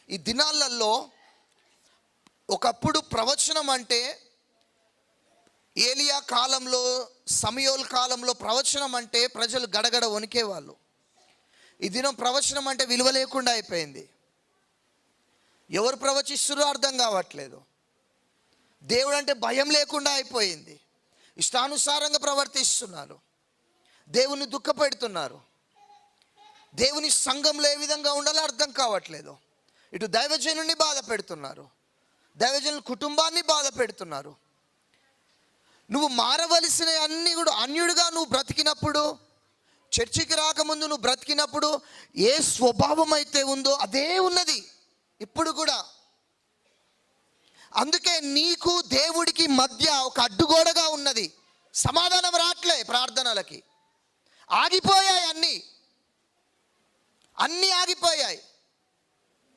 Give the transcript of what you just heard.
ఈ దినాలలో ఒకప్పుడు ప్రవచనం అంటే ఏలియా కాలంలో, సమయోల్ కాలంలో ప్రవచనం అంటే ప్రజలు గడగడ వణికేవాళ్ళు. ఈ దినం ప్రవచనం అంటే విలువ లేకుండా అయిపోయింది. ఎవరు ప్రవచిస్తున్నారో అర్థం కావట్లేదు. దేవుడు అంటే భయం లేకుండా అయిపోయింది. ఇష్టానుసారంగా ప్రవర్తిస్తున్నారు, దేవుని దుఃఖపెడుతున్నారు. దేవుని సంఘంలో ఏ విధంగా ఉండాలో అర్థం కావట్లేదు. ఇటు దైవజనుని బాధ పెడుతున్నారు, దైవజనుల కుటుంబాన్ని బాధ పెడుతున్నారు. నువ్వు మారవలసిన అన్నీ కూడా అన్యుడిగా నువ్వు బ్రతికినప్పుడు, చర్చికి రాకముందు నువ్వు బ్రతికినప్పుడు ఏ స్వభావం అయితే ఉందో అదే ఉన్నది ఇప్పుడు కూడా. అందుకే నీకు దేవుడికి మధ్య ఒక అడ్డుగోడగా ఉన్నది. సమాధానం రావట్లే, ప్రార్థనలకి ఆగిపోయాయి, అన్నీ ఆగిపోయాయి.